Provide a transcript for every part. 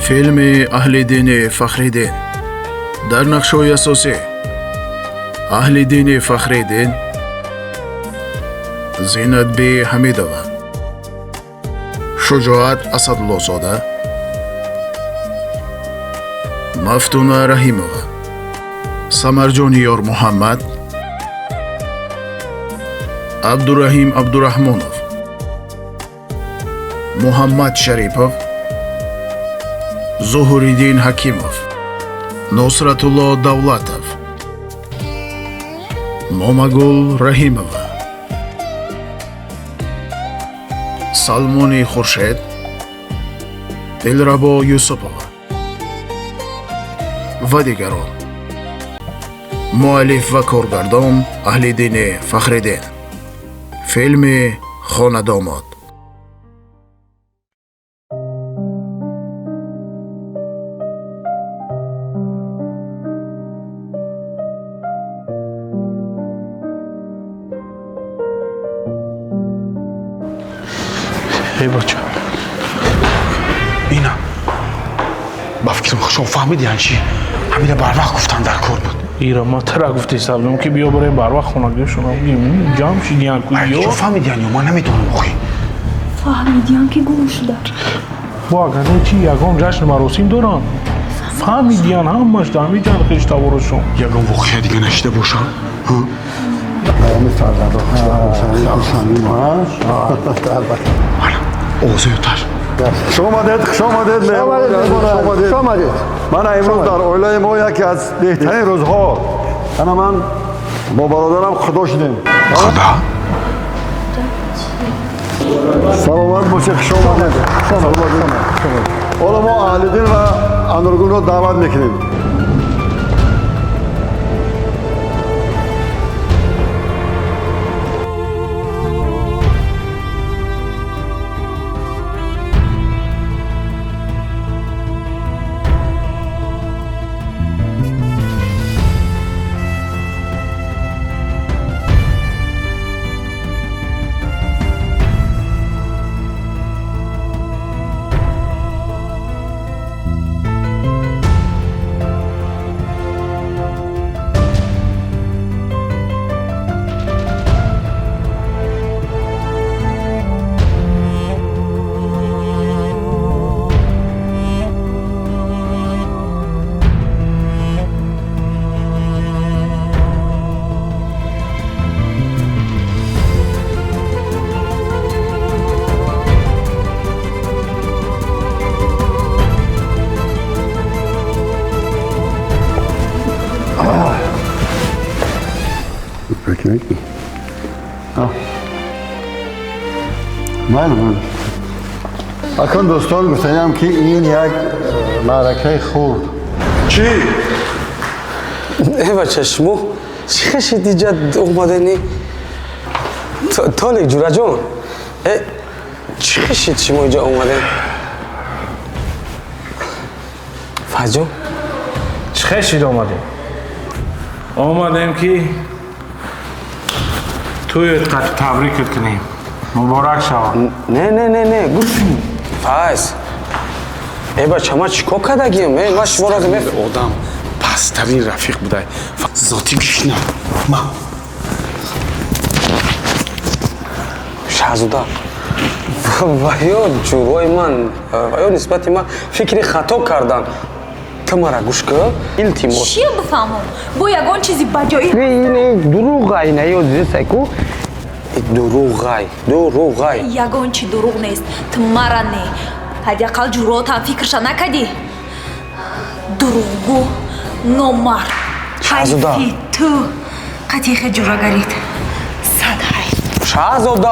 فیلم اهل دین فخرالدین در نقش‌های اساسی اهل دین فخرالدین، زینت بی حمیدова، شجاعت اسدالله‌زاده، مفتونه رحیمова، سمرجان یار محمد، عبدالرحیم عبدالرحمانov، محمد شریفov، زهوریدین حکیمov، نصرتالله دولتov، مومگل رحیمova، سلمانی خورشید، دلربا یوسفova و دیگران. مؤلف و کارگردان اهل دین فخرالدین. فیلم خانه داماد. ای بچه اینا با فکرم شما فهمیدی یعنی چی؟ همینه بر وقت گفتن در کار بود. ایرا ما ترا گفتی سلام که بیا برای بر وقت خونگیشون بگیم جام شدیان کویو. شما فهمیدی یعنی ما نمیدونم آخی. فهمیدیان که گوش دار. با اگر چی یکم جشن مراسم دارن. فهمیدیان همش دامی جان خیشتا برشون. یکم واقعی دیگه نشده باشن. ها؟ اوزیوتر خوش آمدید. من امروز در اویلای ما یکی از بهترین روزها. من با برادرم خدا شدیم. خدا؟ سلامت باشید. خوش آمدید. حالا ما اهل دین و انورگون رو دعوت میکنیم. بله. اکنون دوستان گفتیم که این یک معرکه خورد. چی؟ ای بچه شما چی خشید اینجا اومدنی؟ تالیک جورا جون چی خشید شما اینجا اومدن؟ فجو؟ چی خشید اومدیم؟ اومدیم که توی تبریکت کنیم. مبارک شما. نه گفتیم فایز ای بچه ما چیکار کردگیم؟ ما شما را آدم پسترین رفیق بوده ذاتی کشنه ما شهزاده و یا جورای من و یا نسبت من فکری خطا کردن تو مرا گوش که التماس چی بفهمم؟ با یگان چیزی بجایی اینه دروغای نه یا دیده سایکو دروغای یگان چی دروغ نیست. تو مرا نه حداقل جورات هم فکرشا نکردی. دروغگو نامرد شهزاده حیفی تو قطیخ جوراگرید صد شهزاده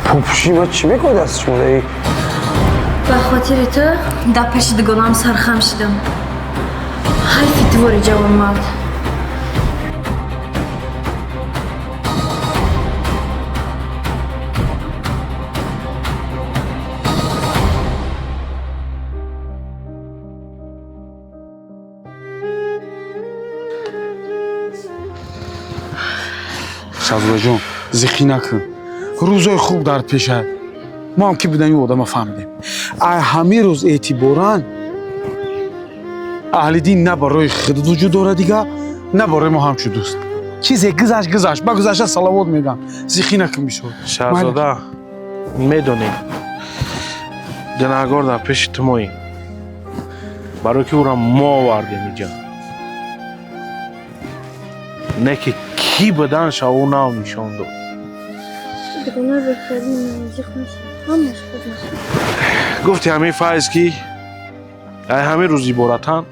پوپشی ما چی میکنه دست شما داری؟ به خاطر تو در پیش دگانم سرخم شدم. حیفی تو باری جوان مرد. شهزاده جان زخی نکن روزای خوب در پیشه ما هم که بودیم این آدم فهمیدیم همه روز اعتبارا اهل دین نه برای خود وجود داره دیگه نه برای ما همچو دوست چیزی گذشت با گذشته صلوات میگن زیخی نکن میشود شهزاده میدونیم گناهگار در پیش تو ماییم برای که او را ما آوردیم اینجا نه که کی بدنش او نام نشان داد گناه بکردیم نمازی خونشیم همش خودش گفتی همه فایز کی همه روز عبارتن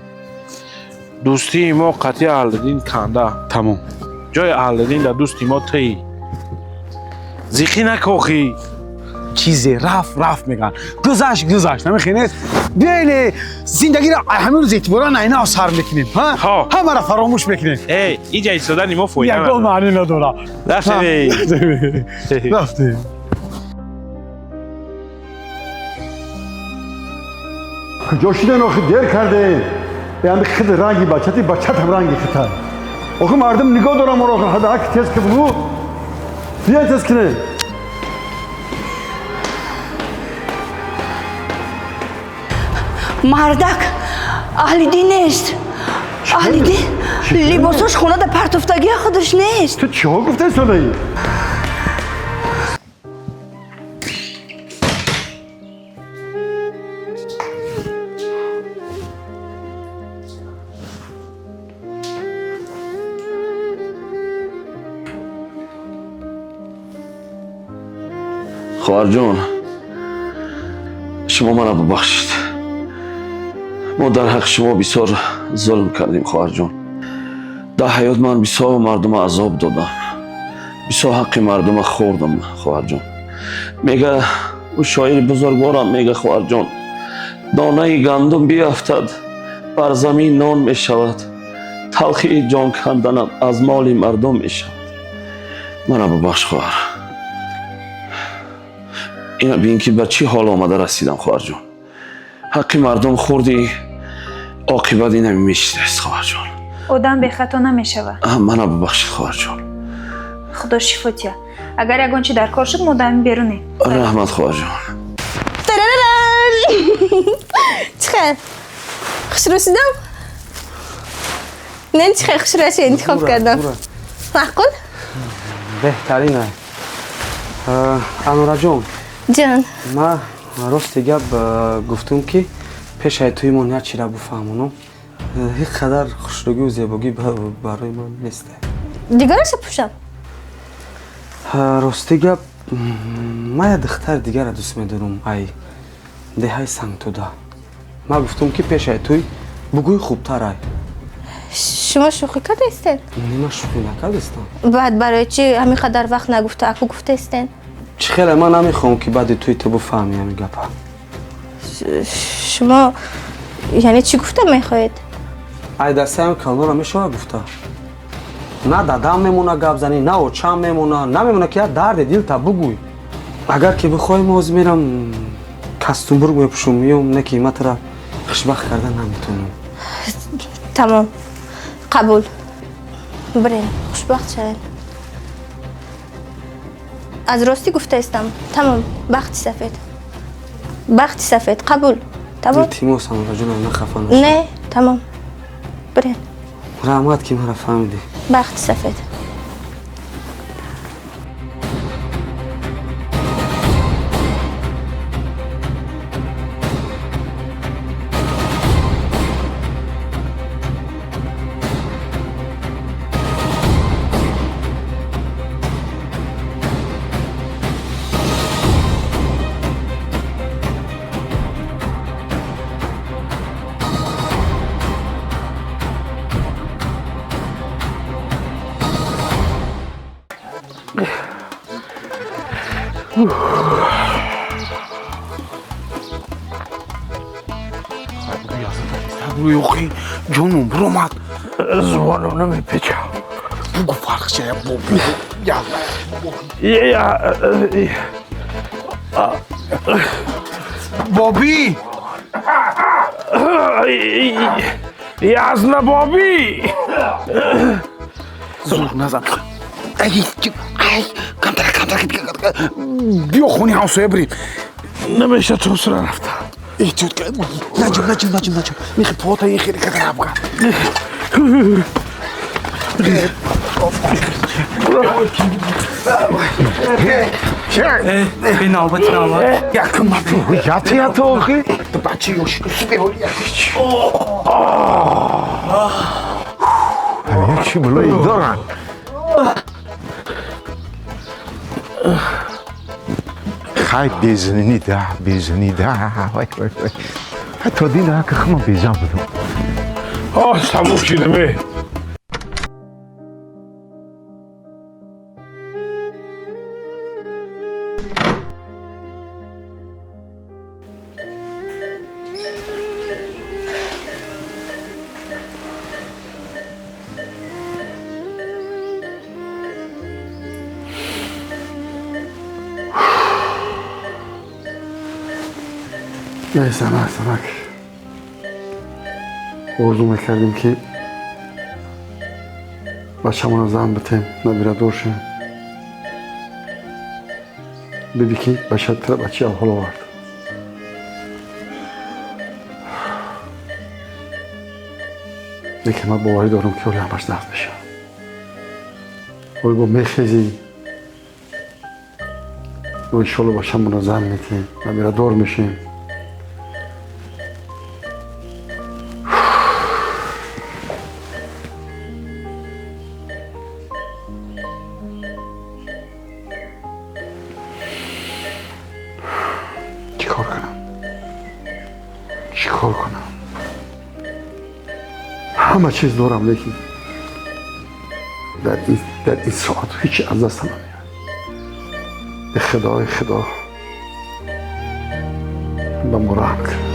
دوستی ما قطعی اهل دین کنده تمام جای اهل دین در دوستی ما تی زیخی نکوخی چیزی رفت میگن گذشت نمیخینید بیاین زندگی را همه روز اعتبارا اینا سر میکنیم ها همه را فراموش میکنیم ای اینجا ایستادن ما فویده یک گل معنی نداره رفتیم کجا شدن آخه دیر کرده یعنی خود رنگی بچت هم رنگی خطر آخه مردم نگاه دارم آخه حدا حق تیز که بگو بیاین تیز کنه مردک اهل دین نیست اهل دین لباسش خونه در پرتفتگی خودش نیست تو چه ها گفته سالی؟ خواهر جان شما منو ببخشید ما در حق شما بسیار ظلم کردیم خواهر جان در حیات من بسیار مردم عذاب دادم بسیار حق مردم خوردم خواهر جان میگه او شاعر بزرگوارم میگه خواهر جان دانه گندم بیفتد بر زمین نان میشود تلخی جان کندن از مال مردم میشود منو ببخش خواهر اینا بین که به چی حال آمده رسیدم خواهر جان حق مردم خوردی عاقبت این همی میشته است خواهر جان آدم به خطا نمیشود منو ببخشید خواهر جان خدا شفاتیا اگر یگان چی در کار شد ما دمی بیرونیم رحمت خواهر جان چخیر خوش رسیدم نه چخیر خوش رسی انتخاب کردم معقول بهترینه انورا جان جان ما راست گپ گفتم که پیش توی من نه چی را بفهمونم هیچ قدر خوشروگی و زیبایی برای من نیسته دیگرش پوشم راستی گپ ما یه دختر دیگر را دوست میدارم ای دههای سنگ تو دا ما گفتم که پیش توی بگوی خوبتر ای شما شوخی کرده استین؟ نه شوخی نکرده استم بعد برای چی همین قدر وقت نگفته اکو گفته استین؟ چه خیلی من نمیخوام که بعد توی تو بفهمی همین گپا شما یعنی چی گفته میخواید؟ ای دسته هم کلمه را میشه گفته نه دادم میمونه گپ زنی نه اوچم میمونه نمیمونه که درد دل تا بگوی اگر که بخوای موز میرم کاستومبرگ میپوشم میام نه قیمت را خوشبخت کردن نمیتونم تمام قبول برین خوشبخت شدین از راستی گفته استم تمام بخت سفید قبول تمام تیموس هم رجل نه خفا نه تمام برین رحمت که مرا فهمیدی بخت سفید روی جونم برومد زبانم نمیپیچه بگو فرق چه بگو بابی یزن بابی زور نزن کمتر بیا خونی همسایه بریم نمیشه تو سر رفتم. ای تو نجم میخی پوتا یه خیلی کتر ابگا به نوبت یکم یاتی یا تو آخی تو بچه یوشی بیهولی همه چی ملوی دارن خیلی بیزنی ده حتی دینا که خما بیزن بدون سبوک شیدمه. نه سمک آرزو میکردیم که بچه‌مون رو زن بتیم نبیره دور شه ببی که بچه اول آورد لیکن من باوری دارم که اولی همش دست بشه اولی با میخیزی و انشالله بچه‌مون رو زن میتیم نبیره دور میشیم چیکار کنم همه چیز دارم لیکن در این ساعت هیچی از دستم نمیاد خدا به ما رحم کن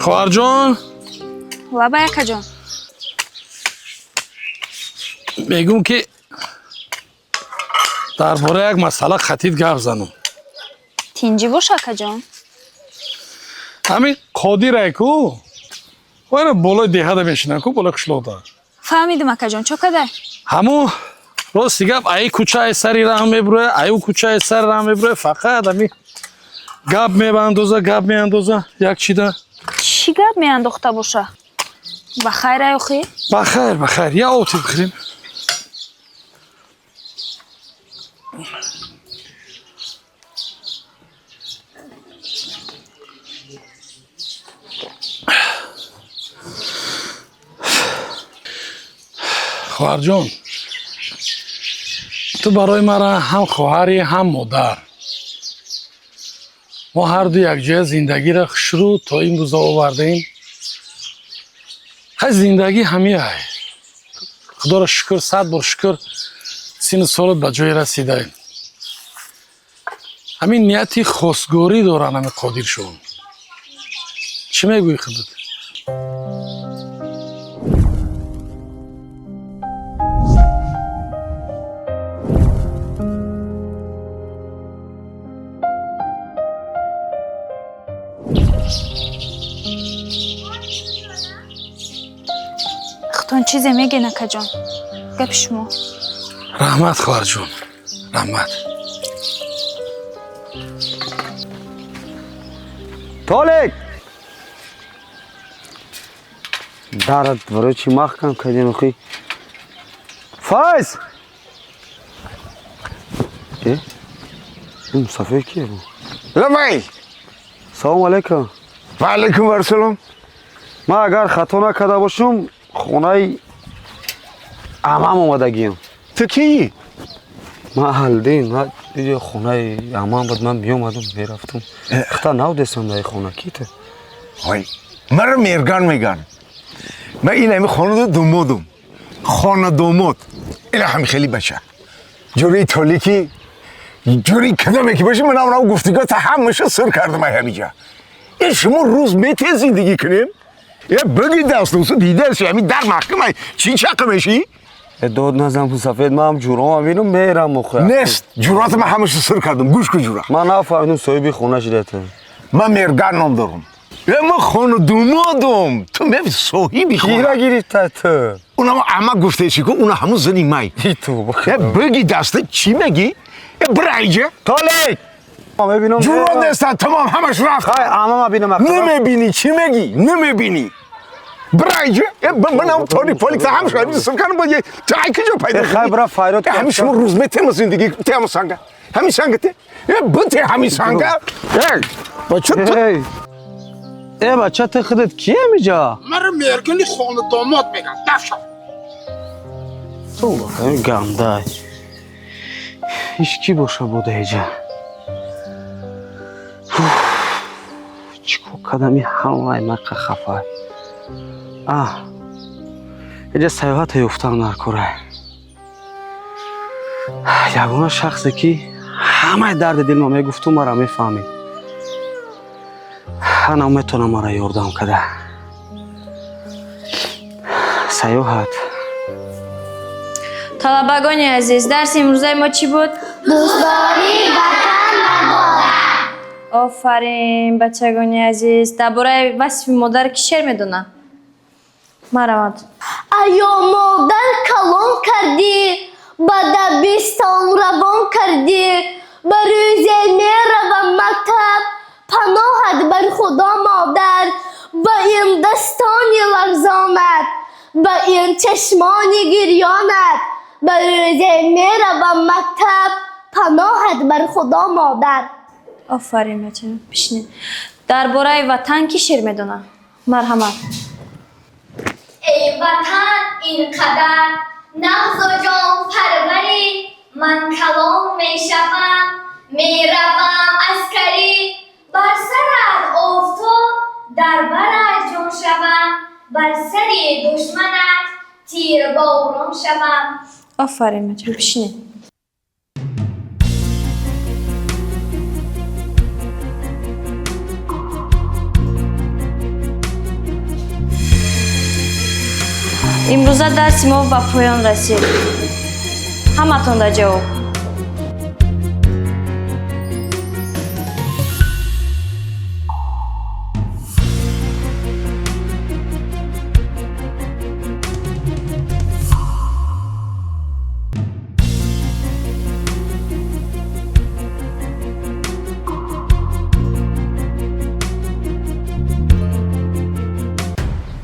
خواهر جان لابا яка جان میگم که درباره یک مسئله خطیت گپ زنم تینجی باش яка جان همین قادیره کو واینا بالای دهده میشینن کو بالای قشلوقدا فهمیدم яка جان چو کده همو راستی گپ ای کوچه سری راه میبره ای کوچه سر راه میبره فقط همین گپ میاندازه یک چیده چی گپ میانداخته باشه بخیر ایوخی بخیر یا آتی بخوریم خواهر جان تو برای مرا هم خواهری هم مادر ما هر دو یک جای زندگی را شروع تا این روزا آوردیم های زندگی همیه های خدا را شکر 100 بار شکر سین سالت به جای رسیده همین نیتی خواستگاری دارن همین قادر شون چی میگوی خودت؟ ختون چیزی میگه نکه جان گپ شما رحمت خواهر جون رحمت. толик дарат барои чӣ маҳкам кардин охи файз ин мусафир кие бу ламай салому алайкум ва алайкум ассалом. ман агар хато накарда бошам хонаи амам омадагиям. ту кӣ? ман Аҳлиддин диди хонаи амам буд ман биёмадам мерафтам хата навдесам дар хона кита ой маро мерган меган. ман ин ҳами хонада домодам. хона домод ин ҳами хеле бача ҷури толики ҷури кадаме ки боша ман аврав гуфтигота ҳамаша сур кардам ҳамиҷа. ин шумо рӯз метен зиндагӣ кунем баги дастусу дидаси ҳами дар маҳкамай чӣ чақамешӣ дод назам мусафед ман ҷуром бинам мерам охир нест ҷурата ман ҳамаша сур кардам гӯш кун ҷура ман нафаҳмидам соҳиби хона шидата ман мерган ном дорам ман хона домодам ту мефи соҳиби кира гирифта ту унам ама гуфте чӣ кун уна ҳамун зани май баги даста чӣ мегӣ бирайҷа толик мебинам ҷуро неста тамом ҳамаш рафт амама бинам намебинӣ чӣ мегӣ намебинӣ бирайҷа манам тони поликта ҳамаша сукан боди ай куҷо пайдо хай бра файрот ҳами шумо рӯз метема зиндагӣ те ҳама санга ҳами санга те бите ҳами санга бача е бача ты худат кие миҷа مرا مرگلی خانه داماد بگن دفشا гандай иш кӣ боша буда эҷа чӣ кор кадами ҳамаи мақа хафа эҷа саёҳата ёфтам дар кора ягона шахсе ки ҳамаи дарди дил ма мегуфту мара мефаҳмид ана метавонам мара ёрдам када саёҳат талабагони азиз дарси имрӯзаи мо чӣ буд дӯстдории ватан маборак. офарин бачагони азиз дар бораи васфи модар ки шеър медонад маравад аё модар калон кардӣ ба дабистон равон кардӣ ба рӯзе меравам мактаб паноҳат бар худо модар ба ин дастони ларзонат ба ин чашмони гирёнат ба рӯзе меравам мактаб паноҳат бар худо модар. офарин бача бишнед дар бораи ватан ки шеър медонад марҳамат ای وطن اینقدر نغز و جان پروری من کلام می شوم می روم عسکری بر سر از آفتاب در بر از جان شوم بر سر دشمنت تیر باران شوم. آفرین بچه بشینید имрӯза дарси мо ба поён расид. ҳаматон дар ҷавоб.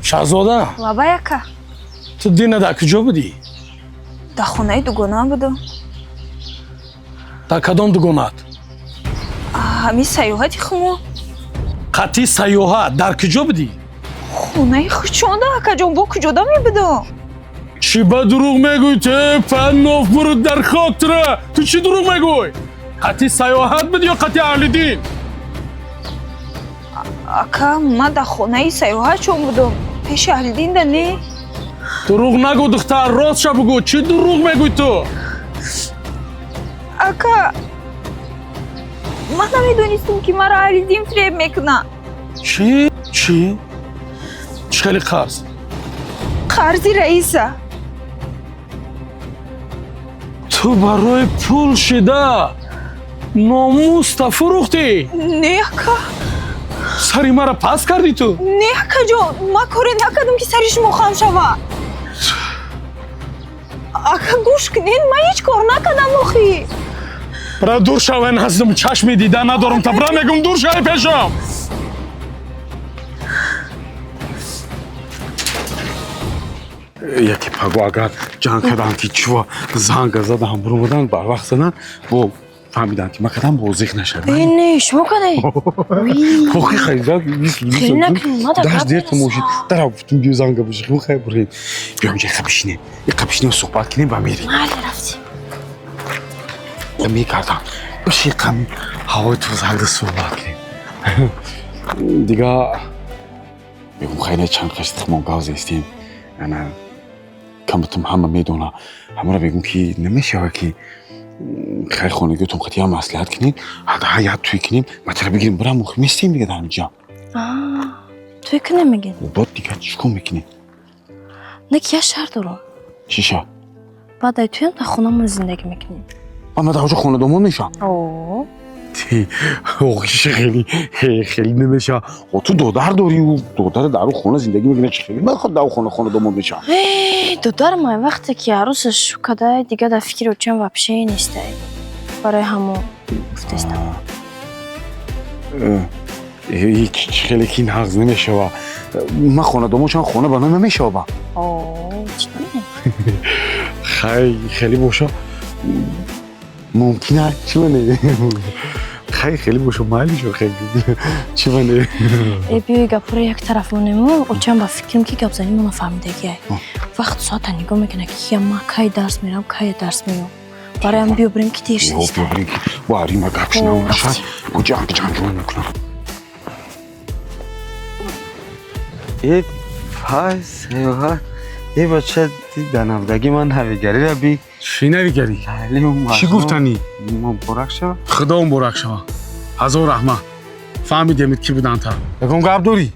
шаҳзода лаба яка ту дина дар куҷо будӣ дар хонаи дугонаам будам. дар кадом дугонаат ҳамин саёҳати хумо қатъи саёҳат дар куҷо будӣ хонаи хучонда акаҷон бо куҷода мебудам. чӣ ба дурӯғ мегӯй те панноф буруд дар хок тура ту чӣ дурӯғ мегӯй қатъи саёҳат будӣ ё қатъи аҳлиддин ака ман дар хонаи саёҳатшон будам пеши аҳлиддин да не дурӯғ нагӯ духтар ростша бигӯ чӣ дурӯғ мегӯй ту ака ман намедонистам ки маро аҳлиддин фиреб мекунад. чӣ чӣ хеле қарз қарзи раиса ту барои пул шида номуста фурӯхтӣ не ака сари мара пас кардӣ ту не акаҷон ман коре накардам ки сари шумо хам шавад. ака гӯш кунед ман ҳеҷ кор накардам охи بره دور شو نزدم چشم دیدن ندارم تا بره میگم دور شو پیشم یکی پگو اگر جان کردن که چوا زنگ زدن هم برو بودن بر وقت زدن با فهمیدن که مقدم بازیخ نشد نه شما کنه خوخی خیلی خیلی نکنیم ما داشت دیر تماشید در گفتم بیا زنگ بشه خیلی بریم بیام یه خبشینه و صحبت کنیم و میریم رفتیم میکردم بشه کم هوای تو زنگ صحبت کنیم دیگه بگم خیلی چند قشت خمان گاز استیم انا کمتم همه میدونه همه را بگم که نمیشه که خیلی خانگیتون خیلی هم مصلحت کنید حتی حیات توی کنیم مطلب بگیریم برم میستیم دیگه در اینجا توی که نمیگین بعد دیگه چیکار میکنی؟ نه که یه شهر دارم چی شد؟ بعد ای توی هم در خونمون زندگی میکنیم من در کجا خونه دومون میشم؟ خیلی نمیشه تو دودر داری و دودر در خونه زندگی میکنه چه خیلی من خود در خونه دومون میشم دودر ما وقتی که عروسش کده دیگه در فکر چند وپشه نیسته برای همون گفتستم خیلی که نغز نمیشه و من خونه دومون چند خونه بنا نمیشه با خیلی باشه ممکنه چی منه خیلی باشه مالی شو خیلی چی منه بیایی گپوره یک طرف مونمو و چند با فکرم که گپ زنیم اونو فهمیدگیه وقت ساعت نگاه میکنه که ما کی درس میرم کی درس میرم برای هم بیو بریم که تیرش نیسته باری ما گپش نمونشن و جنگ جون میکنم یه پاس یه بچه دنافدگی من هویگری را بی چی نویگری؟ چی گفتنی؟ من برک شما خدا اون برک شما هزار رحمه فهمیدیم کی بودن تا بگم گپ داری؟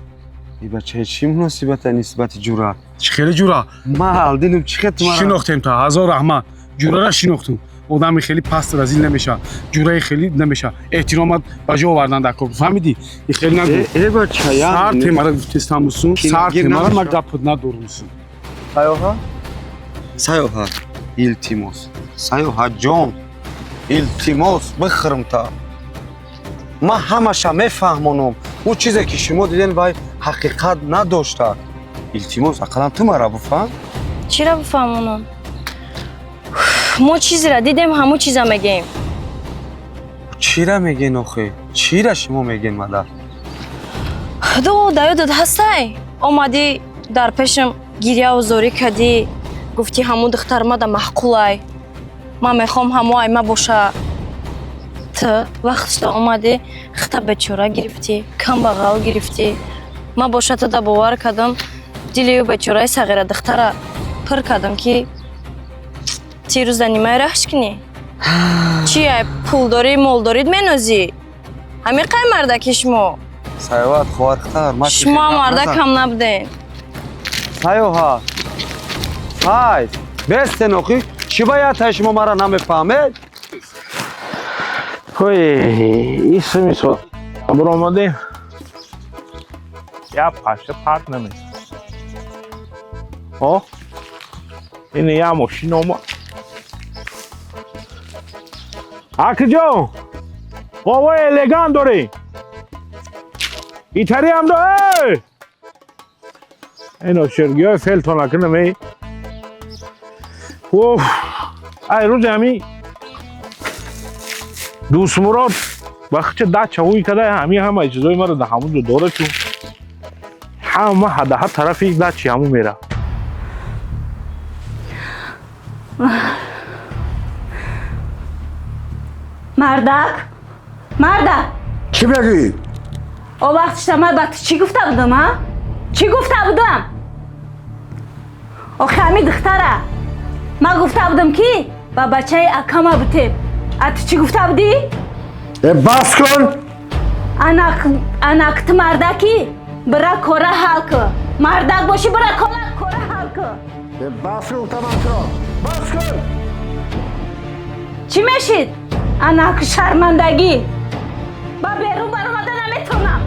یه بچه چی مناسبت نسبت جورا چی خیلی جورا؟ ما حال دینم چی خیلی تمارا شناختیم تا هزار رحمه جورا را شناختم آدمی خیلی پست رزیل نمیشه جورای خیلی نمیشه احترامت بجا آوردن در کار فهمیدی این خیلی نگو ای بچه یا سر تیمارا گفتستم بسون سر تیمارا ما گپ ندارم بسون سایوها التماس سایوها جان التماس بخرم تا ما همشا میفهمونم او چیزی که شما دیدین وای حقیقت نداشته التماس اقلا تو مرا بفهم چی را بفهمونم ما چیزی را دیدیم همون چیزا میگیم چی را میگین آخه چی را شما میگین مادر دو دایودت هستی اومدی در پیشم گیریا و زوری کردی گفتی همون دختر ما دا محقولای ما میخوام همو ایمه باشه تو وقتش دا اومدی خطا بچورا گرفتی کم بغل گرفتی ما باشه تو دا باور کردم دیلیو بچورای صغیره دختر پر کردم که تی روز نیمه رخش کنی چیه پول داری مول دارید منوزی همین قای مردکی شما سایوات خوارختر شما مردک هم نبودین سایوها های بست نوخی چی باید تا شما مرا نمیفهمید ایسه میسود برو آمده یا پاشه پرد نمیشه اینه یا ماشین اومد آکی جو قوه الگان داری ایتری هم داری اینو شرگی های فیل تا نکنه می ای روز همی دوست مراد وقتی ده چوی کده همی همه اجزای مرا ده همون رو داره چون همه حده طرفی ده چی همون میره مردک چی بگی؟ او وقتش من با چی گفته بودم ها؟ چی گفته بودم؟ او خمی دختره ما گفته بودم که با بچه اکما بودیم ات چی گفته بودی؟ بس کن اناکت مردکی برا کره حال که مردک باشی برا کره حال که بس کن تمام کرا بس کن چی میشید؟ اناک شرمندگی با بیرون برامده نمیتونم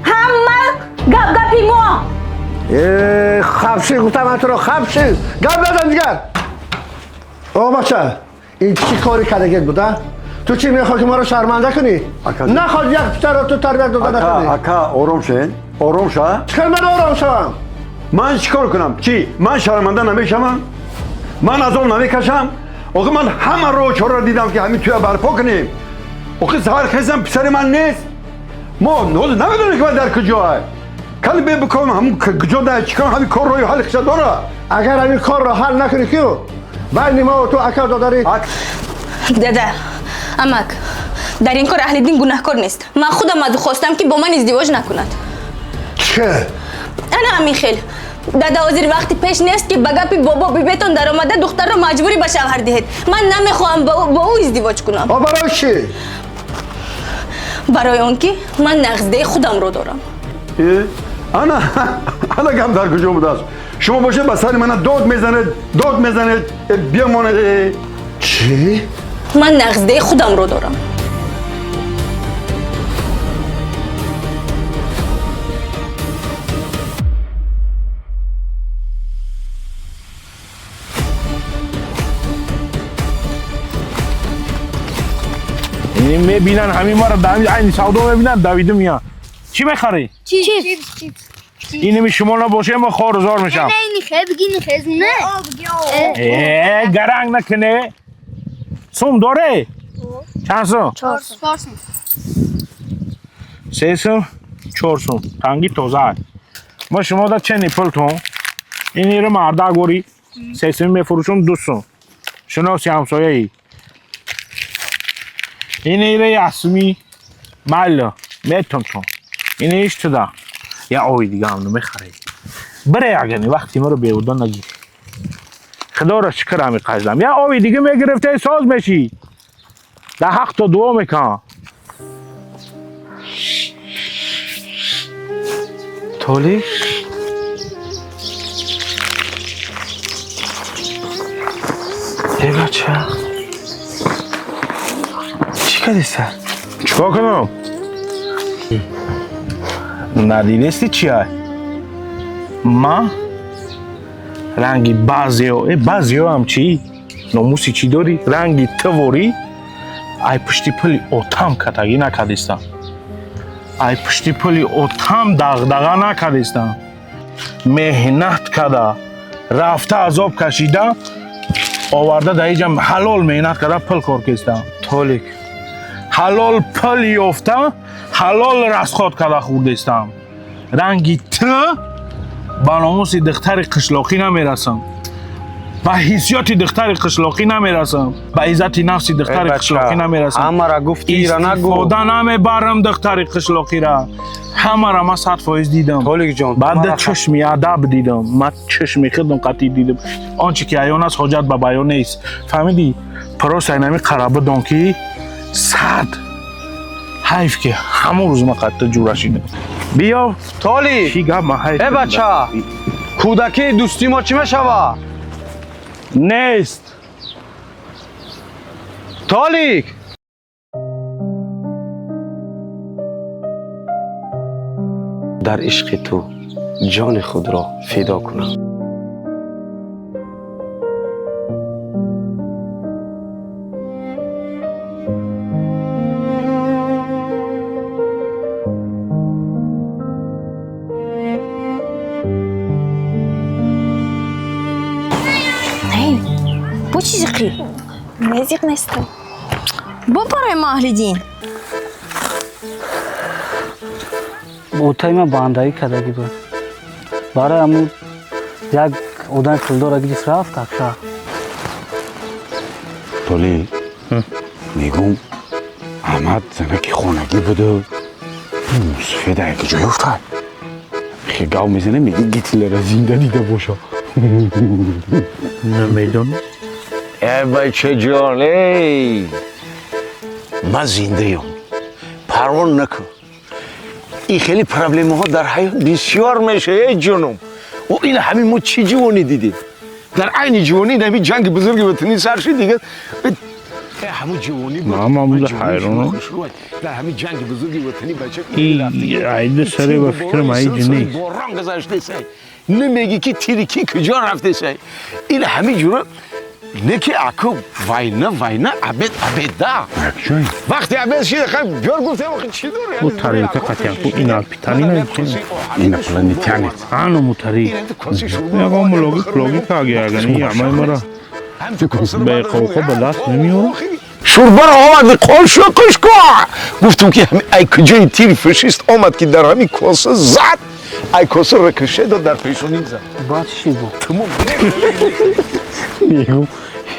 همه گپی ما خبشی گفتم من تو رو خبشی گپ نزن دیگر بچه این چی کاری کردگت بوده؟ تو چی میخوای که ما رو شرمنده کنی؟ نخواد یک پسر رو تو تربیت داده نکنی. اکا آروم شین، آروم شا. چکار من آروم شوم؟ من چیکار کنم؟ چی؟ من شرمنده نمیشم؟ من از اون نمیکشم؟ آقا من همه رو چرا دیدم که همین توی برپا کنیم. آقا سهر خیزم پسر من نیست. ما نمیدونیم که من در کجا کلی بکنم همون کجا در چیکار همین کار روی حل خشد داره. اگر همین کار رو حل نکنی کیو؟ بین ما و تو اکا داداری؟ دادا امک در این کار اهل دین گناهکار نیست. من خودم از خواستم که با من ازدواج نکند. چه؟ انا امی خیل دادا وزیر وقتی پیش نیست که بگپی بابا بیبیتون در آمده دختر رو مجبوری به شوهر دهید. من نمیخوام با او ازدواج کنم. برای چی؟ برای اون که من نغزده خودم رو دارم. انا گم در کجا بوده است؟ شما باشه به سر من داد میزنید بیامانه. چی؟ من نغزده خودم رو دارم. این میبینن همین ما رو دمی این سودا میبینن دویده میان. چی میخری؟ چیپس. این می شما نباشه ما خارزار میشم. نه اینی خیلی بگی خیلی نه. گرنگ نکنه. سوم داره؟ چند سوم؟ 4 سوم. 3 سوم 4 سوم. تنگی تازه. ما شما دا چه نیپل تون؟ این رو مرده گوری 3 سوم میفروشم 2 سوم. شناسی همسایه ای. این ایره اسمی مالا میتون تون. این ایش تو دا. یا آوی دیگه هم نمیخره. بره اگه وقتی ما رو بیودن نگیر. خدا را شکر همی قجلم. یا آوی دیگه میگرفته ساز میشی. در حق تو دعا میکن. تولی؟ ای بچه چی کردی سر؟ چیکار کنم؟ ندیدستی چیه؟ ما رنگی بعضی هم چی؟ ناموسی چی داری؟ رنگی توری؟ ای پشتی پلی اوتام کتگی نکردیستم. ای پشتی پلی اوتام دغدغه نکردیستم. مهنت کرده رفته عذاب کشیده آورده در اینجا حلال مهنت کرده پل کار کردم. تولیک حلال پل یافته حلال رستخواد کرده خوردستم. رنگی تو به ناموس دختر قشلاقی نمیرسم. به حیثیت دختر قشلاقی نمیرسم. به عزت نفس دختر قشلاقی نمیرسم. همه را گفتی را نگو. استفاده نمیبرم دختر قشلاقی را. همه را من 100% دیدم. تولیک جان بعد چشمی ادب دیدم. من چشمی خودم قطعی دیدم. آنچه که عیان است حاجت به بیان نیست. فهمیدی؟ پروس اینمی قرابه دانکی 100 حیف که همون روز ما قطع جورشینه. بیا تولی چی گم ما حیف. ای بچه کودکی دوستی ما چی میشوه؟ نیست. تولیک در عشق تو جان خود را فدا کنم. بو چی زیقی؟ نزیق نیستم. بو برای ما اهل دین. اوتای ما باندایی کردگی بود. برای همون یک اودن کلدار اگریس رفت اکشا. تولی میگم احمد زنکی خونگی بوده سفیده که جای افتاد خیلی گاو میزنه میگه گیتلر زنده دیده باشه. نمیدونم. ای بچه جان ای من زنده ام پروان نکن. این خیلی پرابلم ها در حیات بسیار میشه ای جانم. و این همین ما چی جوانی دیدیم در عین جوانی نمی جنگ بزرگی وطنی سر شد دیگه. همون جوانی بود. من بوده حیرانم. در همین جنگ بزرگی وطنی بچه این عیده سره و فکر ما ایجا نیست. باران گذاشته سای نمیگی که تیرکی کجا رفته سای. این همین جورا لیکی اکو واینا عبید دا وقتی عبید شده خیلی بیار گفتم آخه چی داره متری تا قطعا تو این الپیتانی نمیکنه این پلانی تیانت آنو متری یکا ملوگی که اگه اگنی یعمای مرا به قوقا به دست نمیاره شوربه را آمد قول شو قشکا گفتم که همین ای کجای تیر فشیست آمد که در همین کاسه زد ای کاسه رکشه داد در پیشونین زد بعد چی بود؟ تمام میگو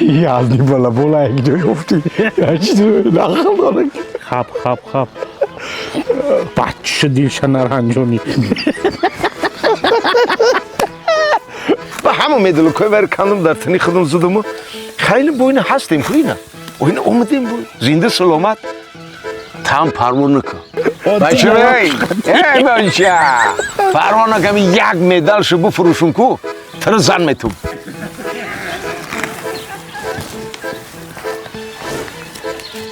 یازنی بالا یک جای گفتی هرچی تو نخل داره خب بچه دیلش نرهنجونی و همه میدلو که بر کندم در تنی خودم زدم خیلی بوینه هستیم خوینه اوینه اومدیم بود زنده سلامت تام پرمون نکن بچه ای بچه پرمون نکن یک مدال شو بفروشم کو تر زن میتون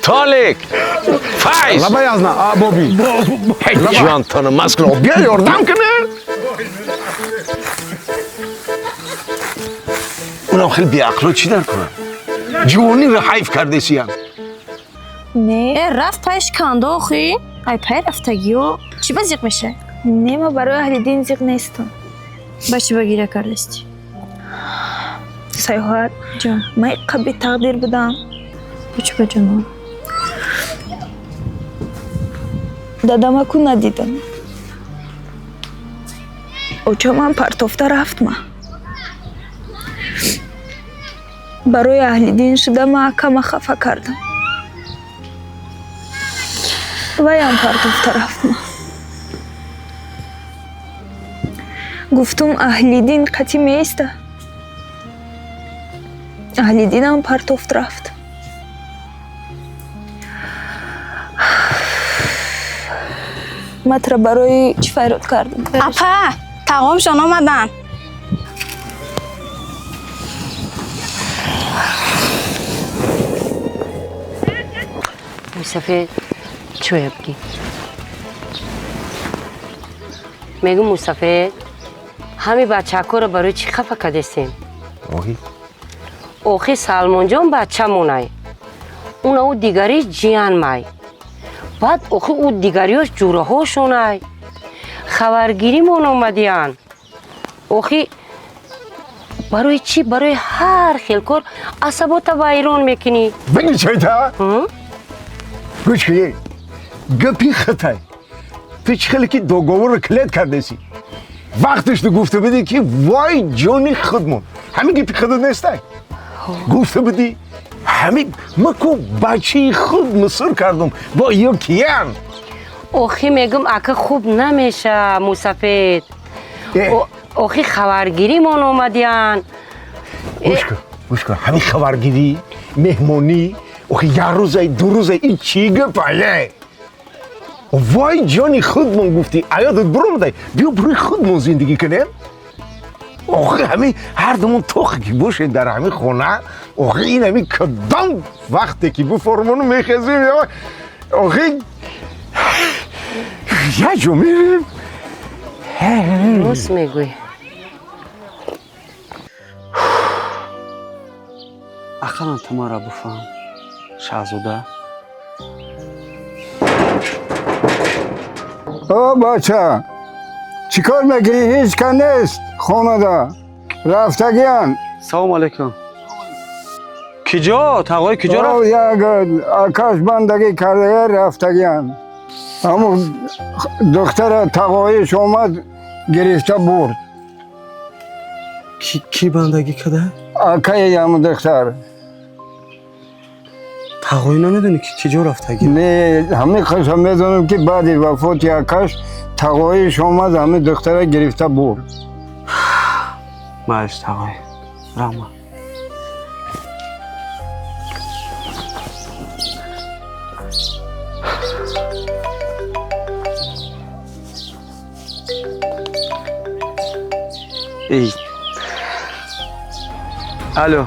تالیک فایز لبا یازنا بابی جوان تانه مسکن بیا یاردم کنه اونم خیلی بیعقل چی در کنن جوانی رو حیف کرده سیم نه رفت پایش کنده آخی؟ ای پای رفتگی و چی با زیق میشه؟ نه ما برای اهل دین زیق نیستم با چی بگیره کردستی؟ سیاحت جان من یک قبی تقدیر بدم با چی با جانم؟ دادم اکو ندیدم اوچه من پرتافته رفتم برای اهل دین شده من کم خفه کردم ویم پرتافته رفتم گفتم اهل دین قطعی میسته اهل دین هم پرتافت رفت متر برای چی فیروت کردم اپا تقامشان آمدن مصطفی چوی بگی میگو مصطفی همین بچه ها رو برای چی خفه کردیم اوخی سلمان جان بچه مونای اون او دیگری جیان مای بعد اوخی او دیگریش جوره هاشونای خبرگیری مون اومدیان اوخی برای چی برای هر خیل کار عصبات ویران میکنی بگی چای تا گوش که گپی خطای پیچ خیلی که دوگوار رو کلید کرده سی وقتش تو گفته بدی که وای جانی خودمون همین گپی خدا نیسته گفته بدی همین مکو بچه خود مصر کردم با یکیان اوخی میگم اکه خوب نمیشه مصطفی اوخی خبرگیری من اومدیان گوش کن همین خبرگیری مهمونی اوخی یه روزه دو روزه این چی گپایه وای جانی خودمون گفتی ایادت برو مدهی بیا بروی خودمون زندگی کنیم اوخی همین هر دومون توخی که باشه در همین خونه اوخی این همین کدام وقتی که بو فرمونو میخزیم اوخی یه جو میریم روز میگوی اقلا تو ما را بفهم شهزاده او بچه چیکار میگی؟ هیچ که نیست خونه دا رفتگیان سلام علیکم کجا؟ تقوی کجا رفت؟ او یک آکاش بندگی کرده رفتگیان اما دختر تقویش اومد گرفته برد کی بندگی کرده؟ آکای هم دختر تقوی نمیدونی که کجا رفتگی؟ نه همین قسم میدونم که بعد وفات آکاش تقویش اومد همین دختر گرفته برد مالش تقوی رحمه ای الو